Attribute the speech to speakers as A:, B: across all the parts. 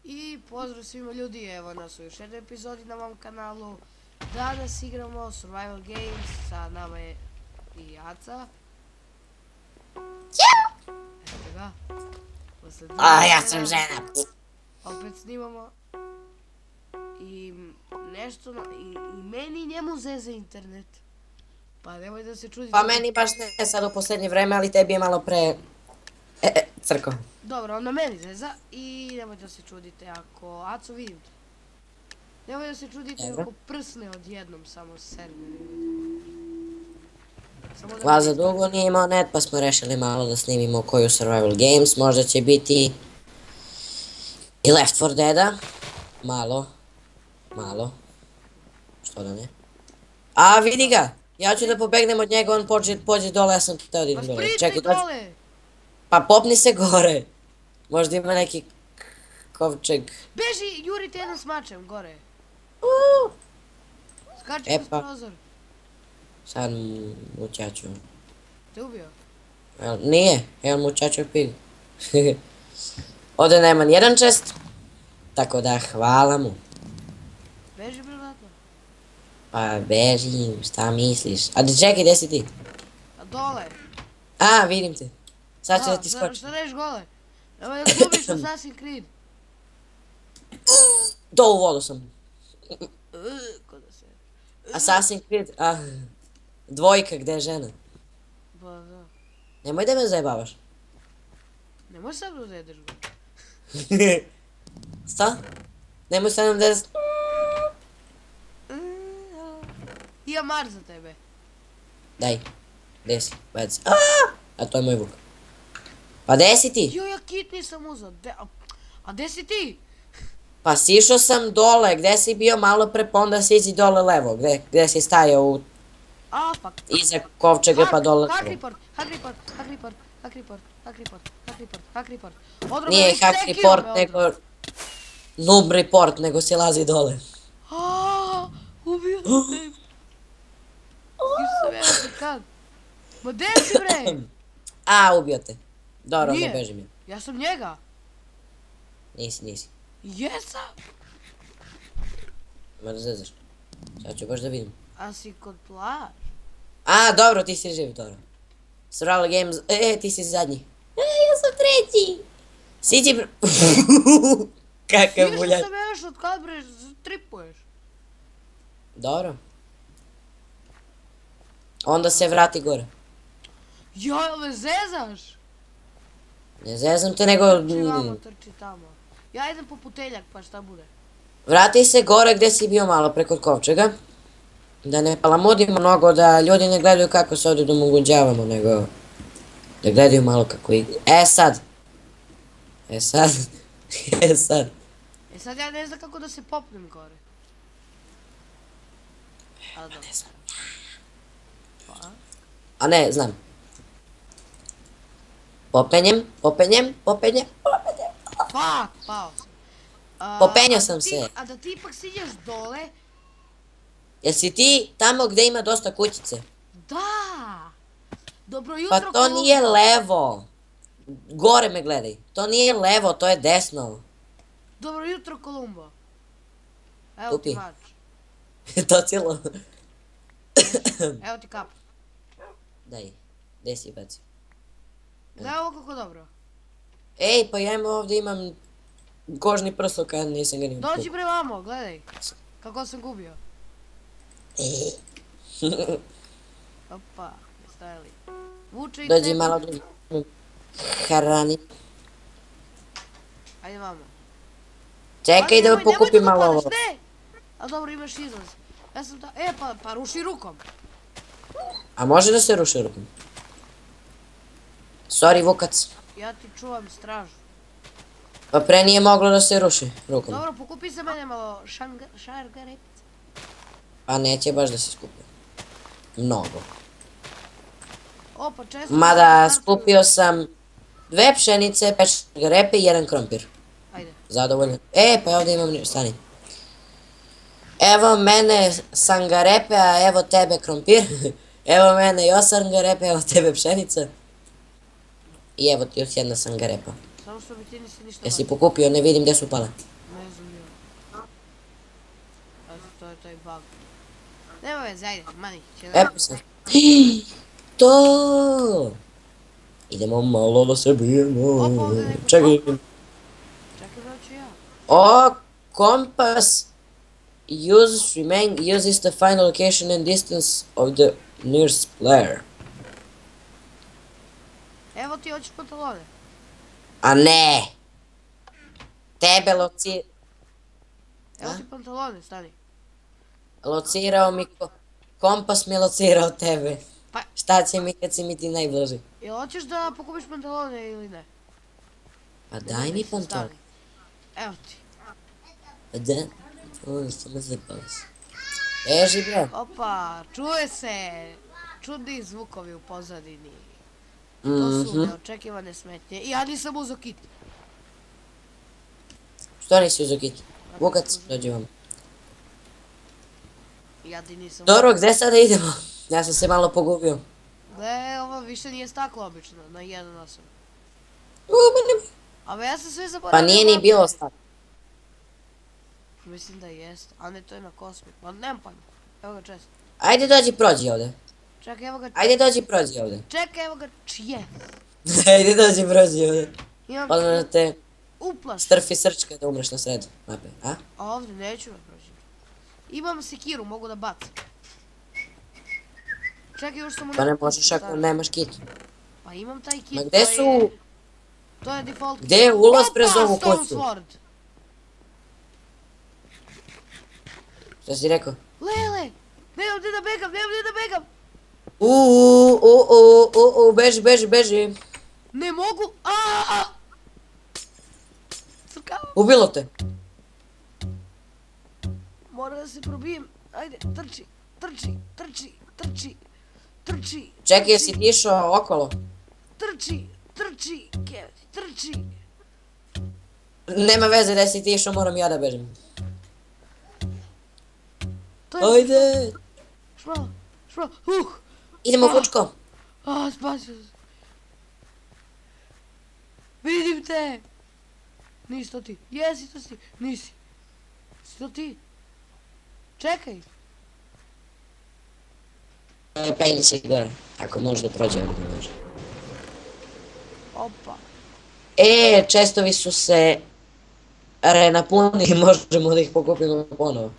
A: I pozdrav svima ljudi, evo nas u još jednoj epizodi na mom kanalu. Danas igramo Survival Games, sa nama je i Aca. Eto ga.
B: Ja sam žena.
A: Opet snimamo. I nešto, i meni i njemu zeze internet. Pa nemoj da se čudite.
B: Pa meni baš ne sad u posljednje vreme, ali tebi je malo pre... crko.
A: Dobro, onda meni zeza i nemoj da se čudite ako... Aco, vidim te. Nemoj da se čudite ako prsne odjednom samo server.
B: Laza dugo nije imao net, pa smo rešili malo da snimimo koju Survival Games. Možda će biti i Left 4 Dead-a. Malo. Što da ne? A, vidi ga! Ja ću da pobegnem od njega, on pođe dole, ja sam teo da idem dole.
A: Čekaj, dole!
B: Pa popni se gore. Možda ima neki kovčeg.
A: Beži, jurite jedan s mačem, gore. Skači kroz prozor.
B: Sad mučaču.
A: Te ubio?
B: Nije, evo mučaču pig. Ovdje nema nijedan čest. Tako da hvala mu.
A: Beži brzo.
B: Pa bežim, šta misliš? A čekaj, gdje si ti?
A: A dole.
B: A, vidim te. Sad ću da ti skočim.
A: Šta neš gole? Nemoj da gubiš Assassin's Creed.
B: Do u vodu sam.
A: Ko da se...
B: Assassin's Creed, dvojka, gdje je žena?
A: Ba da.
B: Nemoj da me zajebavaš.
A: Nemoj sam da uvedeš go.
B: Šta? Nemoj sa mnom da...
A: Imam mar za tebe.
B: Daj. Gdje si? Već. A to je moj vuk. Pa gdje si ti?
A: Jo, ja kit nisam uzao. A gdje si ti?
B: Pa sišao sam dole, gdje si bio malo pre, pa onda siđi dole levo, gdje si stajao u... iza kovčega pa dole levo.
A: Hack report.
B: Nije hack report, nego... noob report, nego si lazi dole.
A: Ubio sam te. Isam jedan kad. Ma gdje si bre?
B: Ubio te. Dobro, onda bežim ja.
A: Ja sam njega.
B: Nisi.
A: Jesam.
B: Ma da zezaš. Sad ću baš da vidim.
A: A si kod plaž?
B: Dobro, ti si živ, dobro. Survival Games, ti si zadnji. Ja sam treći. Siđi bre... Kakav buljač.
A: Svišao sam još od kad bre, tripuješ.
B: Dobro. Onda se vrati gore.
A: Joj, me zezaš?
B: Ne zezam te, nego...
A: Trči vamo, trči tamo. Ja idem po puteljak, pa šta bude?
B: Vrati se gore gdje si bio malo preko kovčega. Da ne palamudimo mnogo, da ljudi ne gledaju kako se ovdje domogućavamo, nego... da gledaju malo kako igra. Sad
A: Ja ne znam kako da se popnem gore.
B: Ne znam. A ne, znam. Popenjem.
A: Fuck, pao sam.
B: Popenjao sam se.
A: A da ti ipak siđeš dole?
B: Jesi ti tamo gdje ima dosta kućice?
A: Da! Dobro jutro,
B: Pa to nije levo. Gore me gledaj. To nije levo, to je desno.
A: Dobro jutro, Kolumbo. Evo ti mač.
B: To cijelo.
A: Evo ti kap.
B: Daj, gdje si baci?
A: Gledaj ovo kako dobro.
B: Ej, pa ja ovdje imam kožni prsluk, a nisam ga ni kupio.
A: Dođi bre vamo, gledaj. Kako sam gubio. Opa, ne stajali. Vuče i
B: Dođi malo do... Harani.
A: Ajde vamo.
B: Čekaj da pokupim malo ovo.
A: Ne! A dobro, imaš izlaz. Ja sam ta... pa ruši rukom.
B: A može da se ruši rukom? Sorry, vukac.
A: Ja ti čuvam stražu.
B: Pa pre nije moglo da se ruši rukom.
A: Dobro, pokupi za mene malo šargarepice.
B: Pa neće baš da se skupi. Mnogo.
A: Opa, često...
B: Mada skupio sam 2 pšenice, 5 šargarepe i 1 krompir.
A: Ajde.
B: Zadovoljan. Pa ovdje imam stani. Evo mene sangarepe, a evo tebe krompir. Evo mene još sangarepe, evo tebe pšenica. I evo ti još jedna sangarepa.
A: Samo što mi ti nisi ništa
B: Jesi
A: bacio.
B: pokupio, ne vidim gdje su pale.
A: Ne znam ja. Eto, to je taj bug. Nema veze, ajde, mani, će
B: Evo sam. To! Idemo malo da se bijemo.
A: Opa, ovdje je neko
B: Čekaj.
A: Čekaj, doću ja.
B: O, kompas uses the final location and distance of the nearest player.
A: Evo ti, hoćeš pantalone.
B: A ne! Tebe
A: Evo ti pantalone, stani.
B: locirao mi kompas mi locirao tebe.
A: Pa,
B: Šta će mi kad si mi ti najbliži?
A: jel hoćeš da pokupiš pantalone ili ne?
B: Pa daj mi pantalon.
A: Stani. Evo ti.
B: Pa da, ovo što me zapali se. Beži bro.
A: Opa, čuje se. Čudni zvukovi u pozadini. To su neočekivane smetnje. I ja nisam uzeo kit.
B: Što nisi uzeo kit? Vukac, dođi vam.
A: Ja ti nisam.
B: Dobro, gdje sada idemo? Ja sam se malo pogubio.
A: Gle, ovo više nije staklo obično, na 1:8. Ali ja sam sve zaboravio.
B: Pa nije ni bilo staklo.
A: Mislim da jest, a ne, to je na kosmik. Ma nemam pojma. Evo ga čest.
B: Ajde dođi prođi ovdje.
A: Čekaj, evo ga.
B: Ajde dođi prođi ovdje.
A: Čekaj, evo ga čije.
B: Ajde dođi prođi ovdje.
A: Imam
B: Odmah da te
A: uplaš.
B: strfi srčka da umreš na sredu mape, a?
A: A ovdje neću da prođem. Imam sekiru, mogu da bacim. Čekaj, još sam u
B: Pa ne
A: neku
B: možeš
A: kuću
B: ako
A: stavio.
B: nemaš kit.
A: Pa imam taj kit.
B: Ma gdje
A: to
B: su...
A: je- To je default.
B: Gdje je ulaz prez
A: Opa,
B: ovu
A: Stone
B: kuću?
A: Sword.
B: Šta si rekao?
A: Lele, nemam gdje da begam, nemam gdje da begam.
B: Beži, beži, beži.
A: Ne mogu, aaa. Crkavam.
B: Ubilo te.
A: Moram da se probijem. Ajde, trči, trči, trči, trči, trči.
B: Čekaj, jesi ti išao okolo?
A: Trči, trči, Kevin, trči.
B: Nema veze da si ti išao, moram ja da bežim.
A: To je
B: Ajde.
A: šmala, šmala,
B: Idemo Fučko.
A: a, spasio se. Vidim te. Nisi to ti, jesi to ti, nisi. Si to ti? Čekaj.
B: Penji se gore. Ako može da prođe, ako ne može.
A: Opa.
B: Čestovi su se renapunili, možemo da ih pokupimo ponovo.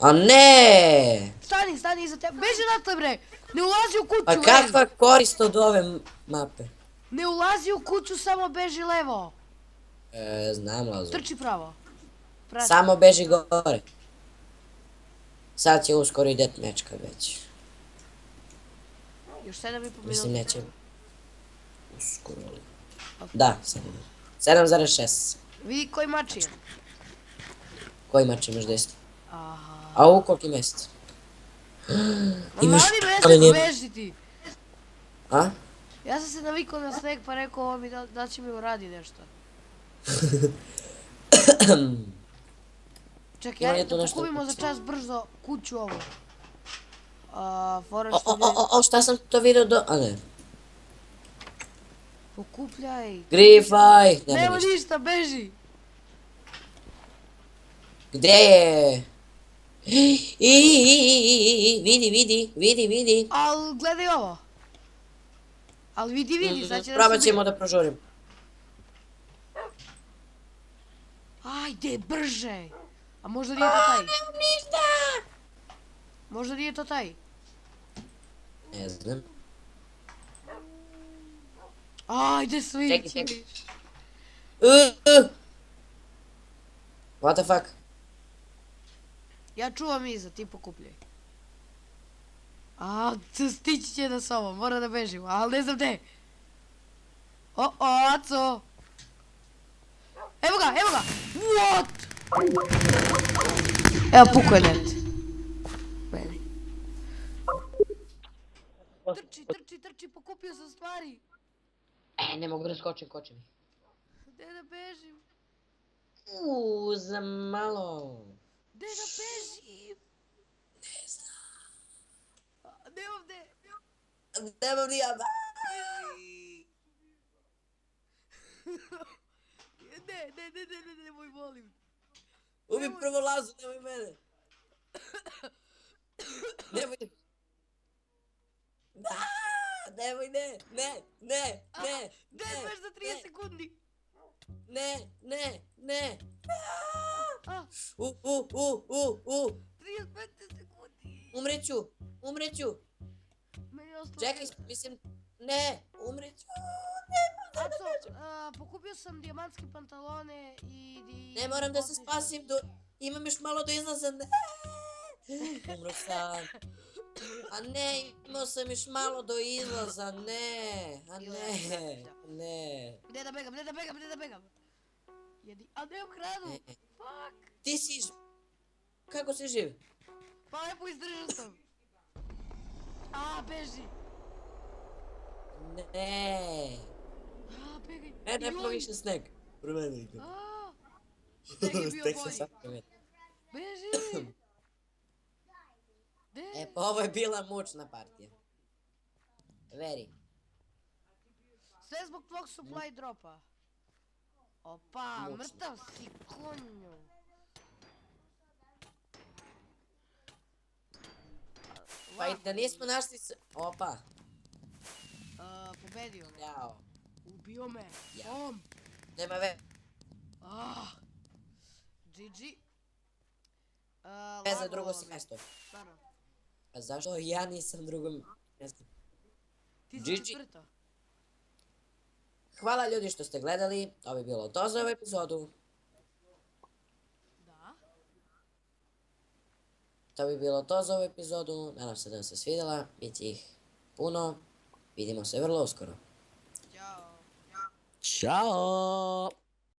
B: A ne!
A: Stani, stani iza tebe, beži natle bre. Ne ulazi u kuću,
B: Pa
A: ej.
B: kakva korist od ove mape?
A: Ne ulazi u kuću, samo beži levo.
B: Znam Lazo.
A: Trči pravo. Prati.
B: Samo beži gore. Sad će uskoro i deathmatchka već.
A: Još 7,5
B: Mislim
A: minuta.
B: neće. Uskoro li? Da, 7,6.
A: Vidi koji mač je.
B: Koji mač imaš 10?
A: Aha.
B: A u koliki mjesec?
A: Ma
B: Imaš
A: mani
B: ali
A: mjesec,
B: nema.
A: beži ti.
B: A?
A: Ja sam se navikao na sneg pa rekao ovo mi da će mi uradi nešto. Čekaj,
B: Ima li
A: ajde
B: tu
A: da
B: nešto
A: pokupimo za
B: ukusno?
A: čas brzo kuću ovu. Forest je...
B: Šta sam to vidio do... A ne.
A: Pokupljaj.
B: Grifaj!
A: Nema
B: Nema ništa.
A: ništa, beži.
B: Gdje je? Vidi.
A: Al gledaj ovo. Al vidi, sad će da
B: Probat
A: se
B: ćemo da prožurim.
A: Ajde, brže. A možda nije to taj.
B: Ništa!
A: Možda nije to taj.
B: Ne znam.
A: Ajde, svići.
B: Čekaj. What the fuck?
A: Ja čuvam iza, ti pokupljaj. Stići će nas ovo, mora da bežimo, ali ne znam gde. Aco! Evo ga! What? Evo, pukao je net. Meni. Trči, pokupio sam stvari.
B: Ne mogu da skočim, kočim.
A: Gde da bežim?
B: Za malo.
A: Gde da bežim?
B: Ne znam.
A: Ne ovde.
B: Nemam ni ja.
A: Beži. Ne, nemoj, molim.
B: Ubi prvo Lazu, nemoj mene. Nemoj. Nemoj, ne.
A: Gde je baš za 30 sekundi?
B: Ne.
A: A,
B: U.
A: 35 sekundi.
B: Umreću.
A: Meni je ostalo...
B: Čekaj, mislim, ne, umreću.
A: Aco, pokupio sam dijamantske pantalone i...
B: Ne, moram da se spasim, imam još malo do izlaza, ne. Umro sam. A ne, imao sam još malo do izlaza, ne.
A: Gde da begam? Jedi, a nemam hranu. Fuck.
B: Ti si... Kako si živ?
A: Pa lepo izdržao sam. A, beži.
B: Ne.
A: A, begaj.
B: Ne bilo više sneg. Promeni ga.
A: A, sneg je bio
B: Tek se
A: bolji.
B: sad promeni.
A: Beži. Gde?
B: E, pa ovo je bila mučna partija. Veri.
A: Sve zbog tvog supply dropa. Opa,
B: Mučno.
A: mrtav si konju.
B: Pa i da nismo našli s... Opa.
A: Pobedio me.
B: Jao.
A: Ubio me.
B: Ja.
A: Bom.
B: Nema ve...
A: GG.
B: Ne za drugo si mjesto.
A: Stvarno.
B: A zašto ja nisam drugo mjesto?
A: Ti si
B: GG.
A: četvrta.
B: Hvala ljudi što ste gledali. Ovo je bilo to za ovu epizodu.
A: Da.
B: To bi bilo to za ovu epizodu. Nadam se da vam se svidjela. Biće ih puno. Vidimo se vrlo uskoro.
A: Ćao.
B: Ćao!